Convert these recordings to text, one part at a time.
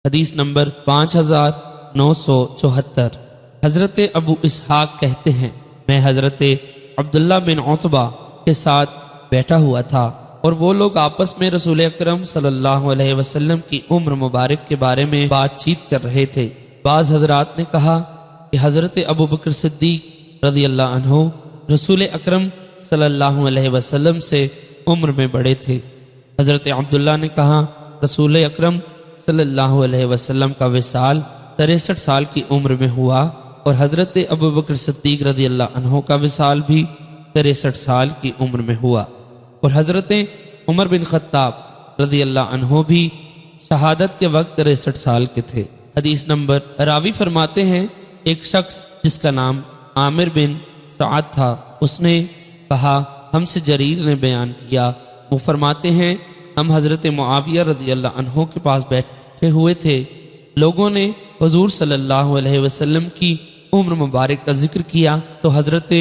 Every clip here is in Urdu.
حدیث نمبر 5974۔ حضرت ابو اسحاق کہتے ہیں میں حضرت عبداللہ بن عتبہ کے ساتھ بیٹھا ہوا تھا اور وہ لوگ آپس میں رسول اکرم صلی اللہ علیہ وسلم کی عمر مبارک کے بارے میں بات چیت کر رہے تھے۔ بعض حضرات نے کہا کہ حضرت ابو بکر صدیق رضی اللہ عنہ رسول اکرم صلی اللہ علیہ وسلم سے عمر میں بڑے تھے۔ حضرت عبداللہ نے کہا رسول اکرم صلی اللہ علیہ وسلم کا وصال 63 سال کی عمر میں ہوا اور حضرت ابو بکر صدیق رضی اللہ عنہ کا وصال بھی 63 سال کی عمر میں ہوا اور حضرت عمر بن خطاب رضی اللہ عنہ بھی شہادت کے وقت 63 سال کے تھے۔ حدیث نمبر، راوی فرماتے ہیں ایک شخص جس کا نام عامر بن سعد تھا، اس نے کہا ہم سے جریر نے بیان کیا، وہ فرماتے ہیں ہم حضرت معاویہ رضی اللہ عنہ کے پاس بیٹھے ہوئے تھے، لوگوں نے حضور صلی اللہ علیہ وسلم کی عمر مبارک کا ذکر کیا تو حضرت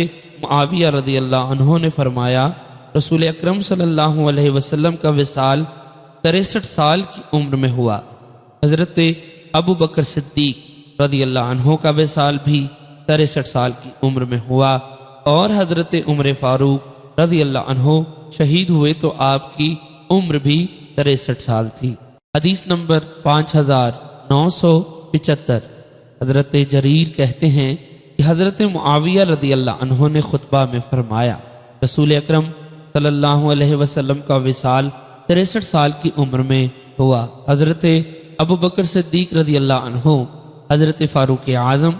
معاویہ رضی اللہ عنہ نے فرمایا رسول اکرم صلی اللہ علیہ وسلم کا وصال 63 سال کی عمر میں ہوا۔ حضرت ابو بکر صدیق رضی اللہ عنہ کا وصال بھی 63 سال کی عمر میں ہوا اور حضرت عمر فاروق رضی اللہ عنہ شہید ہوئے تو آپ کی عمر بھی 63 سال تھی۔ حدیث نمبر 5975۔ حضرت جریر کہتے ہیں کہ حضرت معاویہ رضی اللہ عنہ نے خطبہ میں فرمایا رسول اکرم صلی اللہ علیہ وسلم کا وصال 63 سال کی عمر میں ہوا۔ حضرت ابو بکر صدیق رضی اللہ عنہ، حضرت فاروق اعظم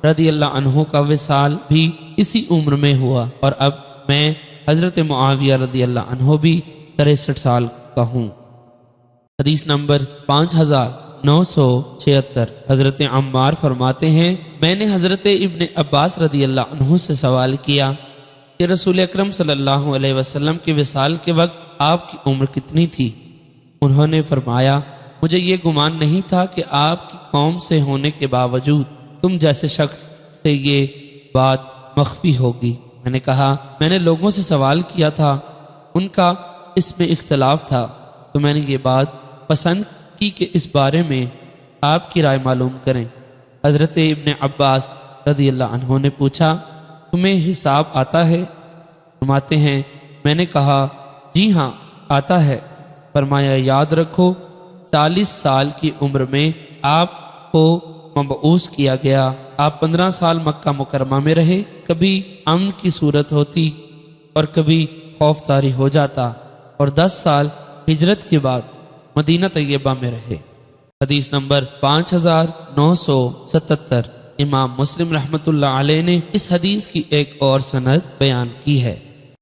رضی اللہ عنہ کا وصال بھی اسی عمر میں ہوا اور اب میں حضرت معاویہ رضی اللہ عنہ بھی 63 سال کا ہوں۔ حدیث نمبر 5976۔ حضرت عمار فرماتے ہیں میں نے حضرت ابن عباس رضی اللہ عنہ سے سوال کیا کہ رسول اکرم صلی اللہ علیہ وسلم کے وصال کے وقت آپ کی عمر کتنی تھی؟ انہوں نے فرمایا مجھے یہ گمان نہیں تھا کہ آپ کی قوم سے ہونے کے باوجود تم جیسے شخص سے یہ بات مخفی ہوگی۔ میں نے کہا میں نے لوگوں سے سوال کیا تھا، ان کا اس میں اختلاف تھا، تو میں نے یہ بات پسند کی کہ اس بارے میں آپ کی رائے معلوم کریں۔ حضرت ابن عباس رضی اللہ عنہ نے پوچھا تمہیں حساب آتا ہے؟ فرماتے ہیں میں نے کہا جی ہاں آتا ہے۔ فرمایا یاد رکھو 40 سال کی عمر میں آپ کو مبعوث کیا گیا، آپ 15 سال مکہ مکرمہ میں رہے، کبھی امن کی صورت ہوتی اور کبھی خوف طاری ہو جاتا اور 10 سال ہجرت کے بعد مدینہ طیبہ میں رہے۔ حدیث نمبر 5977۔ امام مسلم رحمۃ اللہ علیہ نے اس حدیث کی ایک اور سند بیان کی ہے۔